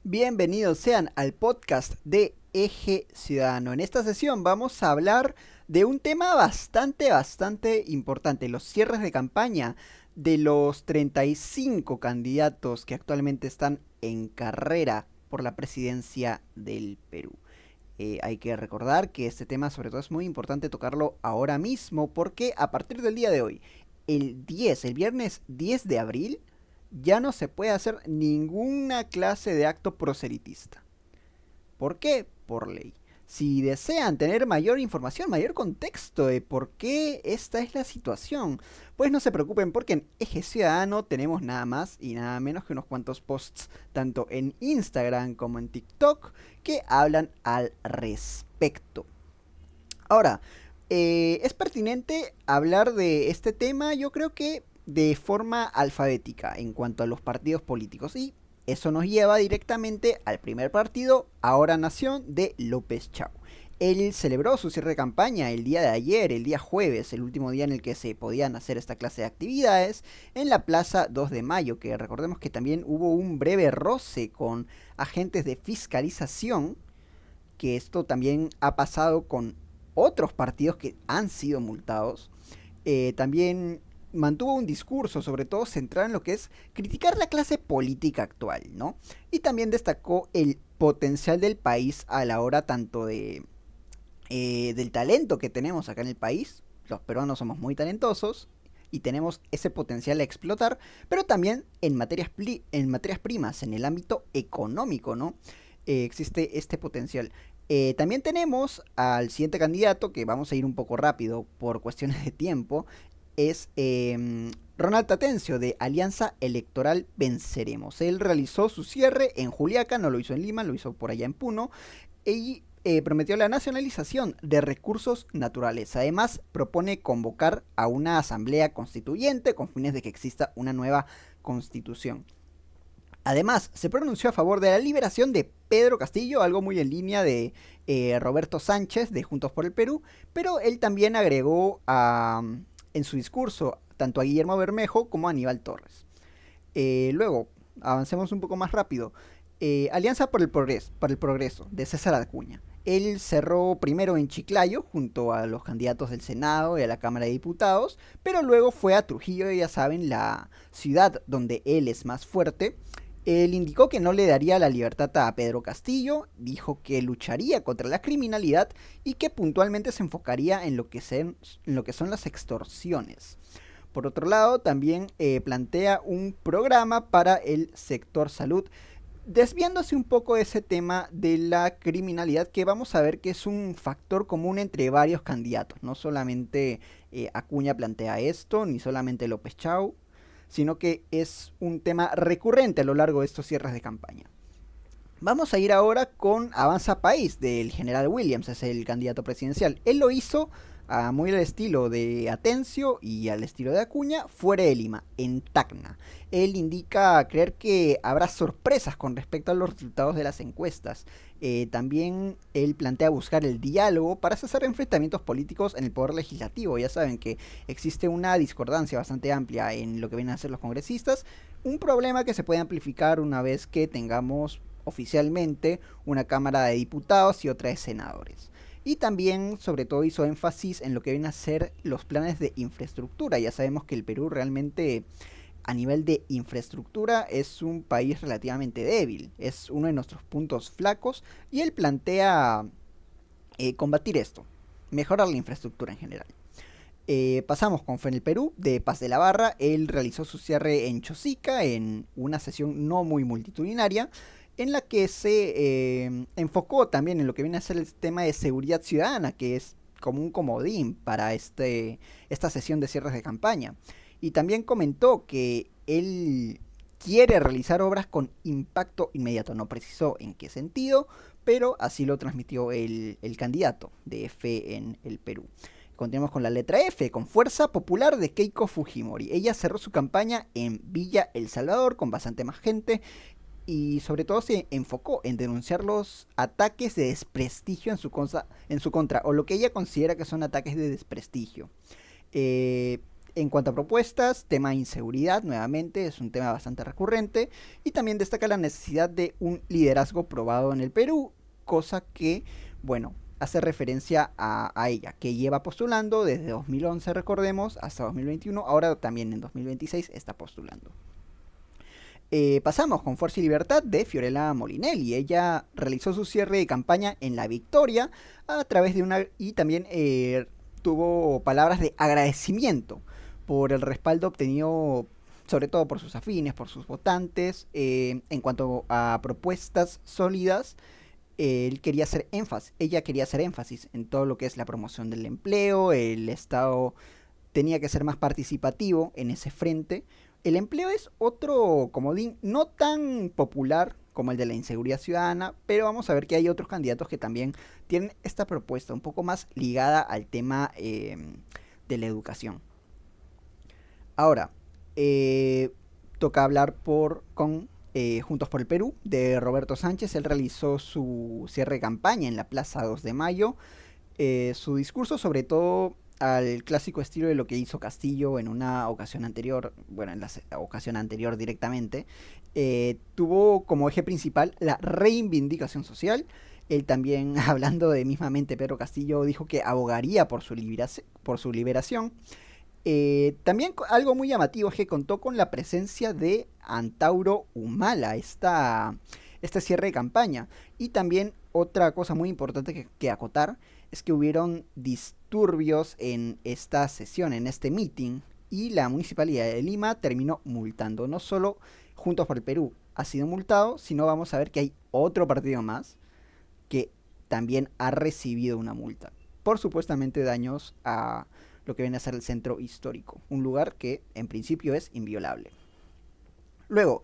Bienvenidos sean al podcast de Eje Ciudadano. En esta sesión vamos a hablar de un tema bastante importante, los cierres de campaña de los 35 candidatos que actualmente están en carrera por la presidencia del Perú. Hay que recordar que este tema sobre todo es muy importante tocarlo ahora mismo porque a partir del día de hoy, el viernes 10 de abril, ya no se puede hacer ninguna clase de acto proselitista. ¿Por qué? Por ley. Si desean tener mayor información, mayor contexto de por qué esta es la situación, pues no se preocupen porque en Eje Ciudadano tenemos nada más y nada menos que unos cuantos posts, tanto en Instagram como en TikTok, que hablan al respecto. Ahora, es pertinente hablar de este tema, yo creo que de forma alfabética en cuanto a los partidos políticos. Y eso nos lleva directamente al primer partido, Ahora Nación, de López Chau. Él celebró su cierre de campaña el día de ayer, el día jueves, el último día en el que se podían hacer esta clase de actividades, en la Plaza 2 de Mayo, que recordemos que también hubo un breve roce con agentes de fiscalización, que esto también ha pasado con otros partidos que han sido multados. También mantuvo un discurso, sobre todo centrado en lo que es criticar la clase política actual, ¿no? Y también destacó el potencial del país a la hora tanto del talento que tenemos acá en el país. Los peruanos somos muy talentosos y tenemos ese potencial a explotar, pero también en materias primas, en el ámbito económico, ¿no? Existe este potencial. También tenemos al siguiente candidato, que vamos a ir un poco rápido por cuestiones de tiempo, es Ronald Tatencio de Alianza Electoral Venceremos. Él realizó su cierre en Juliaca, no lo hizo en Lima, lo hizo por allá en Puno, y prometió la nacionalización de recursos naturales. Además, propone convocar a una asamblea constituyente con fines de que exista una nueva constitución. Además, se pronunció a favor de la liberación de Pedro Castillo, algo muy en línea de Roberto Sánchez de Juntos por el Perú, pero él también agregó en su discurso tanto a Guillermo Bermejo como a Aníbal Torres. Luego, avancemos un poco más rápido. Alianza por el Progreso, de César Acuña. Él cerró primero en Chiclayo, junto a los candidatos del Senado y a la Cámara de Diputados, pero luego fue a Trujillo, ya saben, la ciudad donde él es más fuerte. Él indicó que no le daría la libertad a Pedro Castillo, dijo que lucharía contra la criminalidad y que puntualmente se enfocaría en lo que son las extorsiones. Por otro lado, también plantea un programa para el sector salud, desviándose un poco de ese tema de la criminalidad, que vamos a ver que es un factor común entre varios candidatos. No solamente Acuña plantea esto, ni solamente López Chau, sino que es un tema recurrente a lo largo de estos cierres de campaña. Vamos a ir ahora con Avanza País del general Williams, es el candidato presidencial. Él lo hizo muy al estilo de Atencio y al estilo de Acuña, fuera de Lima, en Tacna. Él indica creer que habrá sorpresas con respecto a los resultados de las encuestas. También él plantea buscar el diálogo para cesar enfrentamientos políticos en el poder legislativo. Ya saben que existe una discordancia bastante amplia en lo que vienen a ser los congresistas, un problema que se puede amplificar una vez que tengamos oficialmente una Cámara de Diputados y otra de Senadores. Y también, sobre todo, hizo énfasis en lo que vienen a ser los planes de infraestructura. Ya sabemos que el Perú realmente, a nivel de infraestructura, es un país relativamente débil. Es uno de nuestros puntos flacos y él plantea combatir esto, mejorar la infraestructura en general. Pasamos con FENEL Perú de Paz de la Barra. Él realizó su cierre en Chosica en una sesión no muy multitudinaria, en la que se enfocó también en lo que viene a ser el tema de seguridad ciudadana, que es como un comodín para esta sesión de cierres de campaña. Y también comentó que él quiere realizar obras con impacto inmediato. No precisó en qué sentido, pero así lo transmitió el candidato de Fe en el Perú. Continuamos con la letra F, con Fuerza Popular de Keiko Fujimori. Ella cerró su campaña en Villa El Salvador con bastante más gente y sobre todo se enfocó en denunciar los ataques de desprestigio en su contra, o lo que ella considera que son ataques de desprestigio. Eh, En cuanto a propuestas, tema de inseguridad, nuevamente, es un tema bastante recurrente. Y también destaca la necesidad de un liderazgo probado en el Perú, cosa que, bueno, hace referencia a ella, que lleva postulando desde 2011, recordemos, hasta 2021, ahora también en 2026 está postulando. Pasamos con Fuerza y Libertad de Fiorella Molinelli. Ella realizó su cierre de campaña en La Victoria a través de una... y también tuvo palabras de agradecimiento por el respaldo obtenido sobre todo por sus afines, por sus votantes. En cuanto a propuestas sólidas, ella quería hacer énfasis en todo lo que es la promoción del empleo, el Estado tenía que ser más participativo en ese frente. El empleo es otro comodín no tan popular como el de la inseguridad ciudadana, pero vamos a ver que hay otros candidatos que también tienen esta propuesta un poco más ligada al tema de la educación. Ahora, eh, toca hablar con Juntos por el Perú de Roberto Sánchez. Él realizó su cierre de campaña en la Plaza 2 de Mayo. Su discurso, sobre todo al clásico estilo de lo que hizo Castillo en una ocasión anterior, bueno, en la ocasión anterior directamente, tuvo como eje principal la reivindicación social. Él también, hablando de mismamente Pedro Castillo, dijo que abogaría por su liberación. También algo muy llamativo es que contó con la presencia de Antauro Humala, este cierre de campaña. Y también otra cosa muy importante que acotar es que hubieron disturbios en esta sesión, en este meeting, y la Municipalidad de Lima terminó multando. No solo Juntos por el Perú ha sido multado, sino vamos a ver que hay otro partido más que también ha recibido una multa por supuestamente daños a lo que viene a ser el centro histórico, un lugar que en principio es inviolable. Luego,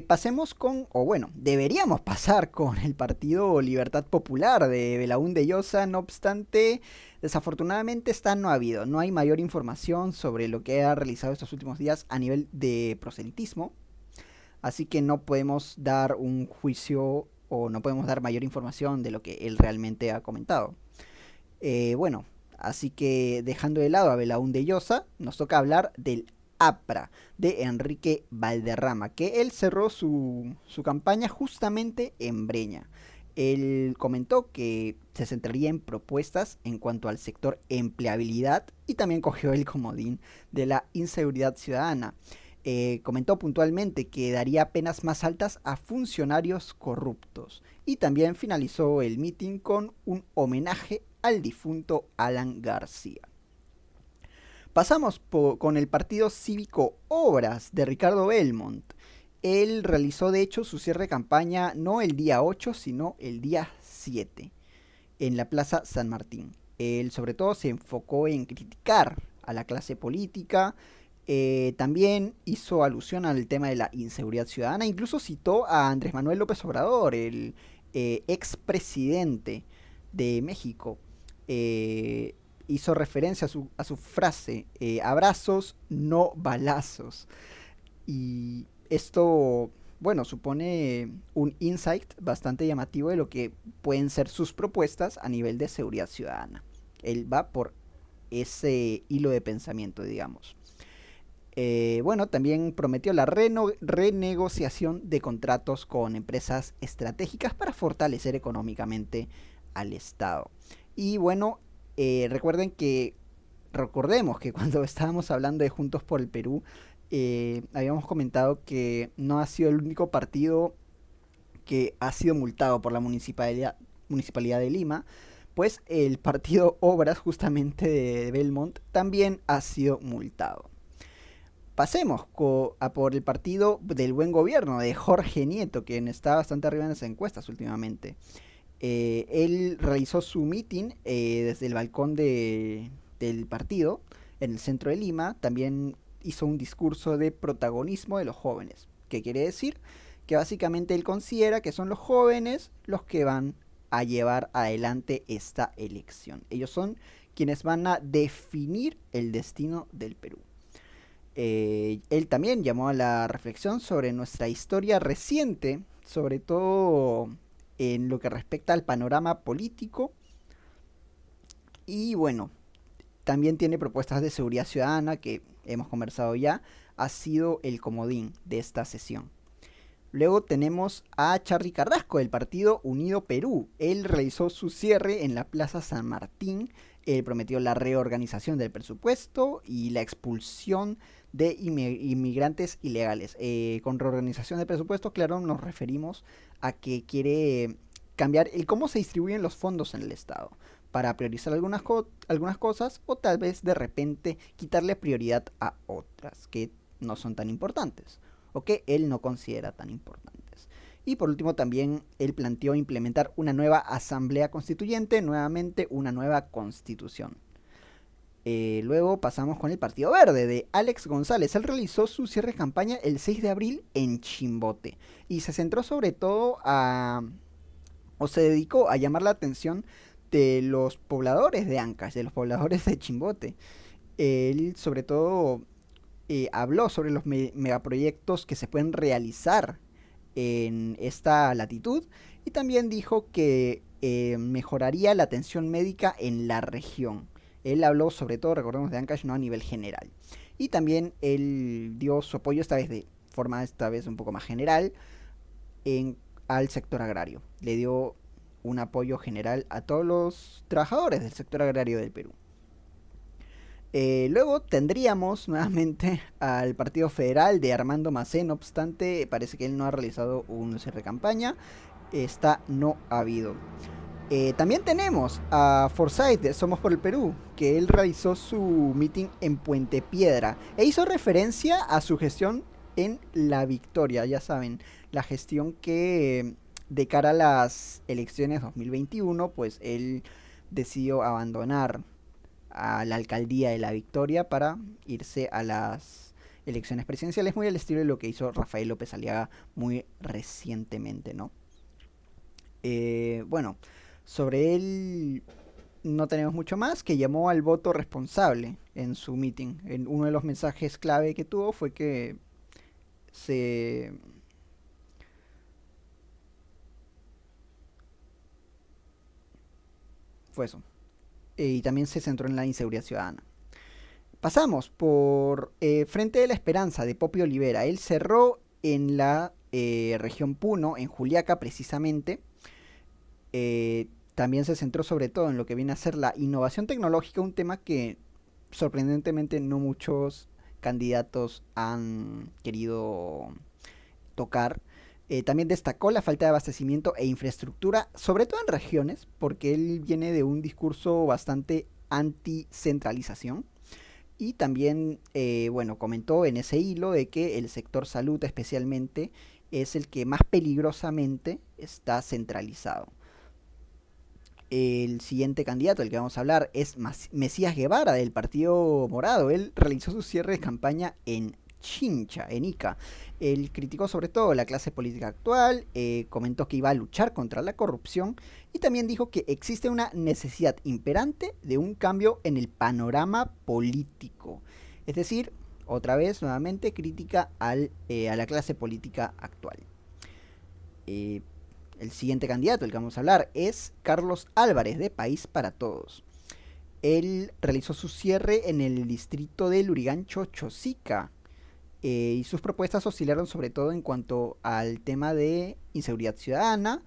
pasemos con, o bueno, deberíamos pasar con el Partido Libertad Popular de Belaúnde Llosa. No obstante, desafortunadamente no ha habido, no hay mayor información sobre lo que ha realizado estos últimos días a nivel de proselitismo, así que no podemos dar un juicio o no podemos dar mayor información de lo que él realmente ha comentado. Bueno, así que dejando de lado a Belaúnde Llosa, nos toca hablar del APRA de Enrique Valderrama, que él cerró su campaña justamente en Breña. Él comentó que se centraría en propuestas en cuanto al sector empleabilidad y también cogió el comodín de la inseguridad ciudadana. Comentó puntualmente que daría penas más altas a funcionarios corruptos y también finalizó el mitin con un homenaje al difunto Alan García. Pasamos con el Partido Cívico Obras de Ricardo Belmont. Él realizó de hecho su cierre de campaña no el día 8, sino el día 7 en la Plaza San Martín. Él sobre todo se enfocó en criticar a la clase política, también hizo alusión al tema de la inseguridad ciudadana, incluso citó a Andrés Manuel López Obrador, el expresidente de México. Hizo referencia a su frase, abrazos, no balazos. Y esto, bueno, supone un insight bastante llamativo de lo que pueden ser sus propuestas a nivel de seguridad ciudadana. Él va por ese hilo de pensamiento, digamos. Bueno, también prometió la renegociación de contratos con empresas estratégicas para fortalecer económicamente al Estado. Y bueno, recordemos que cuando estábamos hablando de Juntos por el Perú, habíamos comentado que no ha sido el único partido que ha sido multado por la municipalidad de Lima, pues el partido Obras justamente de Belmont también ha sido multado. Pasemos a por el partido del buen gobierno de Jorge Nieto, quien está bastante arriba en las encuestas últimamente. Él realizó su meeting desde el balcón del partido en el centro de Lima. También hizo un discurso de protagonismo de los jóvenes. ¿Qué quiere decir? Que básicamente él considera que son los jóvenes los que van a llevar adelante esta elección. Ellos son quienes van a definir el destino del Perú. Él también llamó a la reflexión sobre nuestra historia reciente, sobre todo en lo que respecta al panorama político. Y bueno, también tiene propuestas de seguridad ciudadana que hemos conversado ya, ha sido el comodín de esta sesión. Luego tenemos a Charly Carrasco del partido Unido Perú. Él realizó su cierre en la Plaza San Martín. Él prometió la reorganización del presupuesto y la expulsión de inmigrantes ilegales. Con reorganización del presupuesto, claro, nos referimos a que quiere cambiar el cómo se distribuyen los fondos en el Estado para priorizar algunas cosas o tal vez de repente quitarle prioridad a otras que no son tan importantes o que él no considera tan importantes. Y por último también él planteó implementar una nueva asamblea constituyente, nuevamente una nueva constitución. Luego pasamos con el Partido Verde de Alex González. Él realizó su cierre de campaña el 6 de abril en Chimbote y se centró sobre todo o se dedicó a llamar la atención de los pobladores de Ancash, de los pobladores de Chimbote. Él sobre todo habló sobre los megaproyectos que se pueden realizar en esta latitud y también dijo que mejoraría la atención médica en la región. Él habló sobre todo, recordemos, de Ancash, no a nivel general. Y también él dio su apoyo esta vez de forma un poco más general al sector agrario. Le dio un apoyo general a todos los trabajadores del sector agrario del Perú. Luego tendríamos nuevamente al Partido Federal de Armando Macé. No obstante, parece que él no ha realizado un cierre de campaña. Esta no ha habido. También tenemos a Forsyth de Somos por el Perú, que él realizó su meeting en Puente Piedra e hizo referencia a su gestión en La Victoria. Ya saben, la gestión que de cara a las elecciones 2021, pues él decidió abandonar a la alcaldía de La Victoria para irse a las elecciones presidenciales, muy al estilo de lo que hizo Rafael López Aliaga muy recientemente, ¿no? Bueno, sobre él no tenemos mucho más, que llamó al voto responsable en su meeting. En uno de los mensajes clave que tuvo fue que se... fue eso. Y también se centró en la inseguridad ciudadana. Pasamos por Frente de la Esperanza de Poppy Olivera. Él cerró en la región Puno, en Juliaca precisamente. También se centró sobre todo en lo que viene a ser la innovación tecnológica, un tema que sorprendentemente no muchos candidatos han querido tocar. También destacó la falta de abastecimiento e infraestructura, sobre todo en regiones, porque él viene de un discurso bastante anti-centralización. Y también, bueno, comentó en ese hilo de que el sector salud especialmente es el que más peligrosamente está centralizado. El siguiente candidato del que vamos a hablar es Mesías Guevara del Partido Morado. Él realizó su cierre de campaña en Chincha, en Ica. Él criticó sobre todo la clase política actual, comentó que iba a luchar contra la corrupción y también dijo que existe una necesidad imperante de un cambio en el panorama político. Es decir, otra vez, nuevamente, crítica a la clase política actual. El siguiente candidato del que vamos a hablar es Carlos Álvarez de País para Todos. Él realizó su cierre en el distrito de Lurigancho, Chosica. Y sus propuestas oscilaron sobre todo en cuanto al tema de inseguridad ciudadana.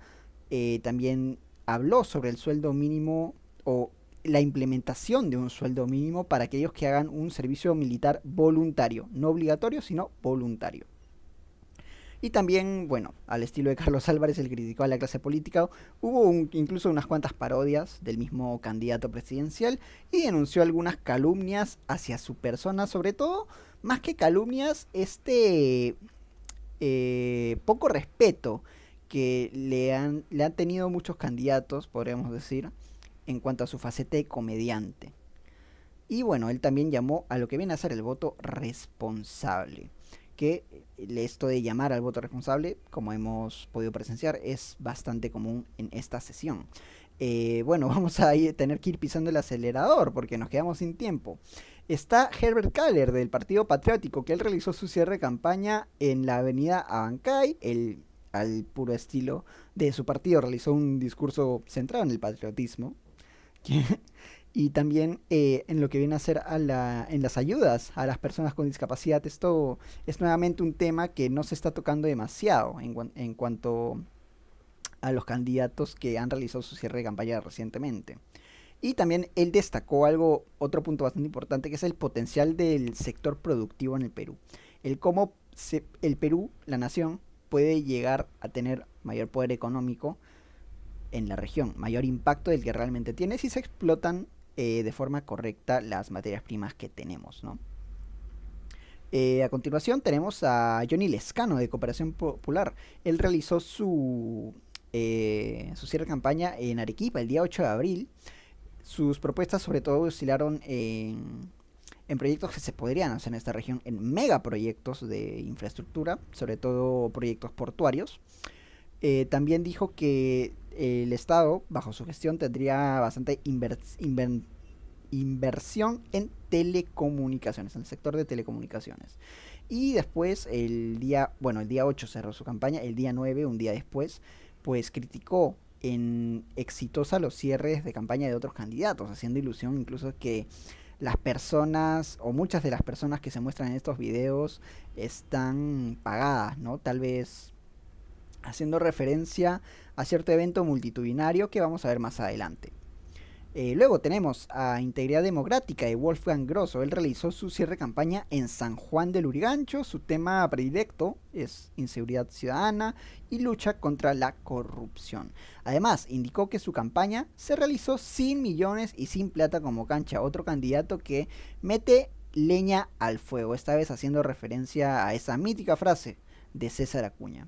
También habló sobre el sueldo mínimo o la implementación de un sueldo mínimo para aquellos que hagan un servicio militar voluntario, no obligatorio, sino voluntario. Y también, bueno, al estilo de Carlos Álvarez, él criticó a la clase política. Hubo incluso unas cuantas parodias del mismo candidato presidencial y denunció algunas calumnias hacia su persona, sobre todo, más que calumnias, poco respeto que le han tenido muchos candidatos, podríamos decir, en cuanto a su faceta de comediante. Y bueno, él también llamó a lo que viene a ser el voto responsable, que esto de llamar al voto responsable, como hemos podido presenciar, es bastante común en esta sesión. Bueno, vamos a tener que ir pisando el acelerador porque nos quedamos sin tiempo. Está Herbert Kaller del Partido Patriótico, que él realizó su cierre de campaña en la avenida Abancay. Él, al puro estilo de su partido, realizó un discurso centrado en el patriotismo. Y también en lo que viene a ser en las ayudas a las personas con discapacidad. Esto es nuevamente un tema que no se está tocando demasiado en cuanto a los candidatos que han realizado su cierre de campaña recientemente. Y también él destacó otro punto bastante importante, que es el potencial del sector productivo en el Perú. El cómo el Perú, la nación, puede llegar a tener mayor poder económico en la región, mayor impacto del que realmente tiene si se explotan de forma correcta las materias primas que tenemos, ¿no? A continuación tenemos a Johnny Lescano de Cooperación Popular. Él realizó su cierre de campaña en Arequipa el día 8 de abril. Sus propuestas sobre todo oscilaron en proyectos que se podrían hacer en esta región, en megaproyectos de infraestructura, sobre todo proyectos portuarios. También dijo que el Estado, bajo su gestión, tendría bastante inversión en telecomunicaciones, en el sector de telecomunicaciones. Y después, el día 8 cerró su campaña, el día 9, un día después, pues criticó en exitosa los cierres de campaña de otros candidatos, haciendo ilusión incluso que las personas o muchas de las personas que se muestran en estos videos están pagadas, ¿no? Tal vez haciendo referencia a cierto evento multitudinario que vamos a ver más adelante. Luego tenemos a Integridad Democrática de Wolfgang Grosso. Él realizó su cierre de campaña en San Juan del Urigancho. Su tema predilecto es inseguridad ciudadana y lucha contra la corrupción. Además, indicó que su campaña se realizó sin millones y sin plata como cancha. Otro candidato que mete leña al fuego, esta vez haciendo referencia a esa mítica frase de César Acuña.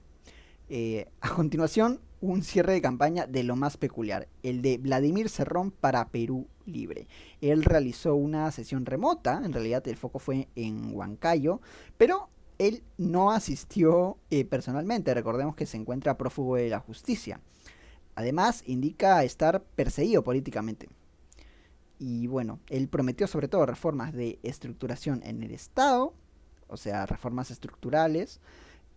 A continuación, un cierre de campaña de lo más peculiar, el de Vladimir Cerrón para Perú Libre. Él realizó una sesión remota, en realidad el foco fue en Huancayo, pero él no asistió personalmente, recordemos que se encuentra prófugo de la justicia. Además, indica estar perseguido políticamente. Y bueno, él prometió sobre todo reformas de estructuración en el Estado, o sea, reformas estructurales,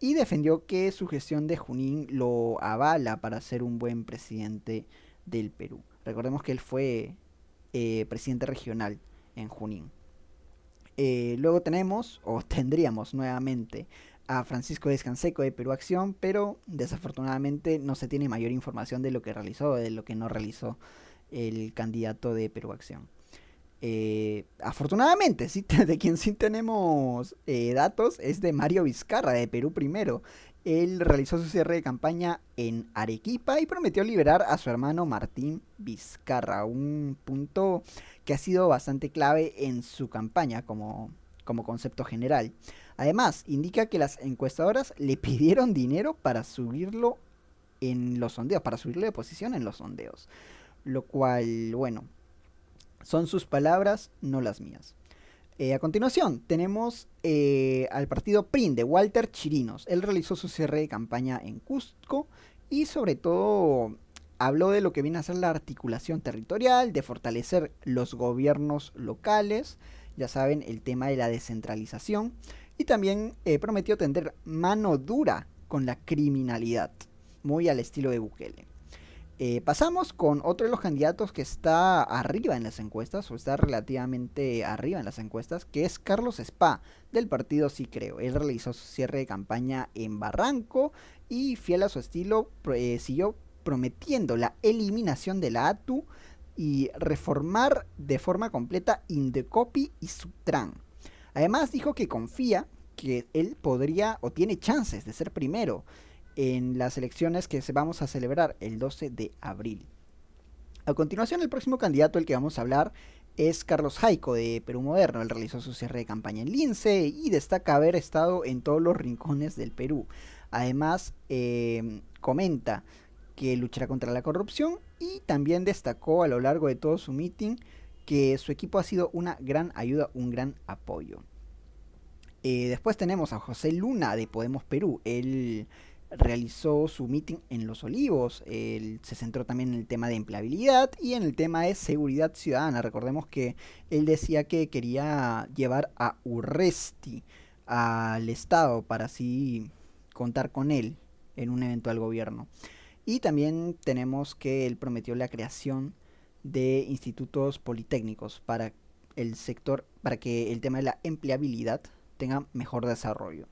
y defendió que su gestión de Junín lo avala para ser un buen presidente del Perú. Recordemos que él fue presidente regional en Junín. Luego tenemos, o tendríamos nuevamente, a Francisco Descanseco de Perú Acción, pero desafortunadamente no se tiene mayor información de lo que realizó o de lo que no realizó el candidato de Perú Acción. Afortunadamente, sí, de quien sí tenemos datos es de Mario Vizcarra, de Perú Primero. Él realizó su cierre de campaña en Arequipa y prometió liberar a su hermano Martín Vizcarra, un punto que ha sido bastante clave en su campaña como concepto general. Además, indica que las encuestadoras le pidieron dinero para subirlo en los sondeos, para subirle de posición en los sondeos. Lo cual, bueno, son sus palabras, no las mías. A continuación, tenemos al partido PRIN de Walter Chirinos. Él realizó su cierre de campaña en Cusco y sobre todo habló de lo que viene a ser la articulación territorial, de fortalecer los gobiernos locales, ya saben, el tema de la descentralización, y también prometió tender mano dura con la criminalidad, muy al estilo de Bukele. Pasamos con otro de los candidatos que está arriba en las encuestas, o está relativamente arriba en las encuestas, que es Carlos Spa, del partido Sí Creo. Él realizó su cierre de campaña en Barranco y, fiel a su estilo, siguió prometiendo la eliminación de la ATU y reformar de forma completa Indecopi y Sutran. Además dijo que confía que él podría o tiene chances de ser primero en las elecciones que vamos a celebrar el 12 de abril. A continuación, el próximo candidato del que vamos a hablar es Carlos Jaico de Perú Moderno. Él realizó su cierre de campaña en Lince y destaca haber estado en todos los rincones del Perú. Además, comenta que luchará contra la corrupción y también destacó a lo largo de todo su meeting que su equipo ha sido una gran ayuda, un gran apoyo. Después tenemos a José Luna de Podemos Perú. Él realizó su meeting en Los Olivos. Él se centró también en el tema de empleabilidad y en el tema de seguridad ciudadana. Recordemos que él decía que quería llevar a Urresti al Estado para así contar con él en un eventual gobierno. Y también tenemos que él prometió la creación de institutos politécnicos para el sector, para que el tema de la empleabilidad tenga mejor desarrollo.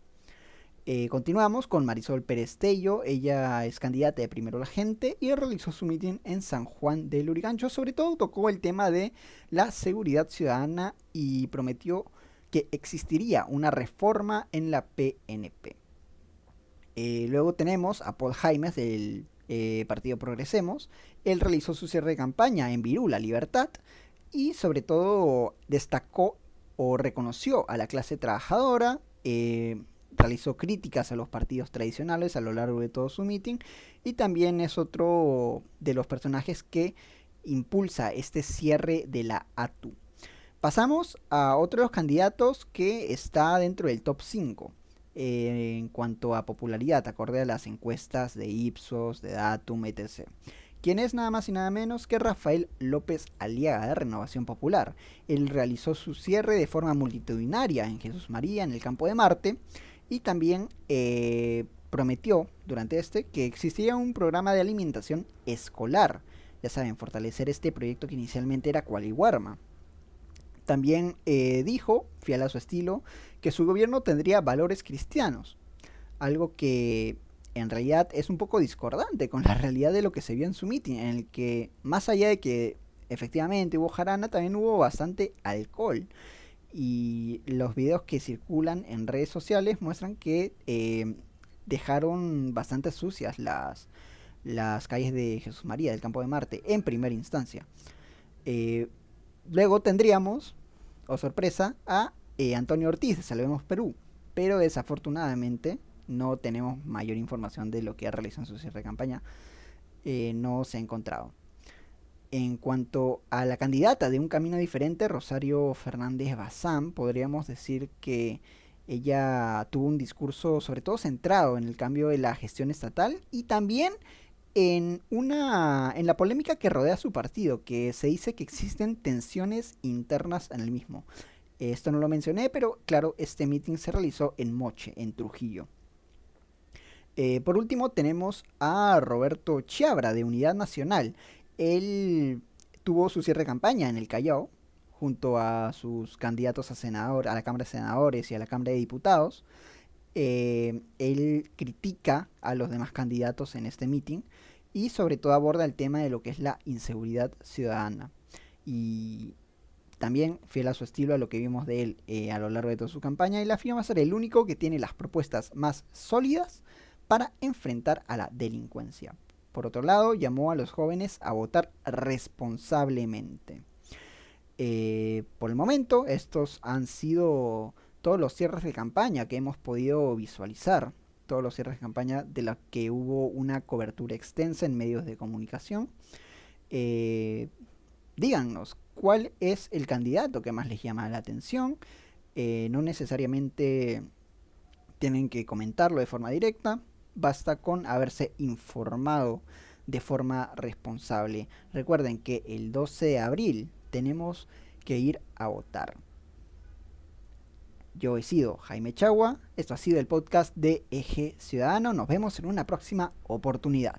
Continuamos con Marisol Pérez Tello, ella es candidata de Primero la Gente y realizó su meeting en San Juan del Lurigancho. Sobre todo tocó el tema de la seguridad ciudadana y prometió que existiría una reforma en la PNP. Luego tenemos a Paul Jaimes del Partido Progresemos. Él realizó su cierre de campaña en Virú, La Libertad, y sobre todo destacó o reconoció a la clase trabajadora, realizó críticas a los partidos tradicionales a lo largo de todo su meeting y también es otro de los personajes que impulsa este cierre de la ATU. Pasamos a otro de los candidatos que está dentro del top 5 en cuanto a popularidad, acorde a las encuestas de Ipsos, de Datum, etc. Quien es nada más y nada menos que Rafael López Aliaga de Renovación Popular. Él realizó su cierre de forma multitudinaria en Jesús María, en el Campo de Marte, y también prometió durante que existiría un programa de alimentación escolar. Ya saben, fortalecer este proyecto que inicialmente era Cualihuarma. También dijo, fiel a su estilo, que su gobierno tendría valores cristianos, algo que en realidad es un poco discordante con la realidad de lo que se vio en su meeting, en el que más allá de que efectivamente hubo jarana, también hubo bastante alcohol. Y los videos que circulan en redes sociales muestran que dejaron bastante sucias las calles de Jesús María, del Campo de Marte, en primera instancia. Luego tendríamos, oh sorpresa, a Antonio Ortiz de Salvemos Perú, pero desafortunadamente no tenemos mayor información de lo que ha realizado en su cierre de campaña. No se ha encontrado. En cuanto a la candidata de Un Camino Diferente, Rosario Fernández Bazán, podríamos decir que ella tuvo un discurso sobre todo centrado en el cambio de la gestión estatal y también en la polémica que rodea su partido, que se dice que existen tensiones internas en el mismo. Esto no lo mencioné, pero claro, este meeting se realizó en Moche, en Trujillo. Por último tenemos a Roberto Chiabra de Unidad Nacional. Él tuvo su cierre de campaña en el Callao, junto a sus candidatos a senador, a la Cámara de Senadores y a la Cámara de Diputados. Él critica a los demás candidatos en este meeting y sobre todo aborda el tema de lo que es la inseguridad ciudadana. Y también, fiel a su estilo, a lo que vimos de él a lo largo de toda su campaña, él afirma ser el único que tiene las propuestas más sólidas para enfrentar a la delincuencia. Por otro lado, llamó a los jóvenes a votar responsablemente. Por el momento, estos han sido todos los cierres de campaña que hemos podido visualizar. Todos los cierres de campaña de los que hubo una cobertura extensa en medios de comunicación. Díganos, ¿cuál es el candidato que más les llama la atención? No necesariamente tienen que comentarlo de forma directa. Basta con haberse informado de forma responsable. Recuerden que el 12 de abril tenemos que ir a votar. Yo he sido Jaime Chagua, esto ha sido el podcast de Eje Ciudadano, nos vemos en una próxima oportunidad.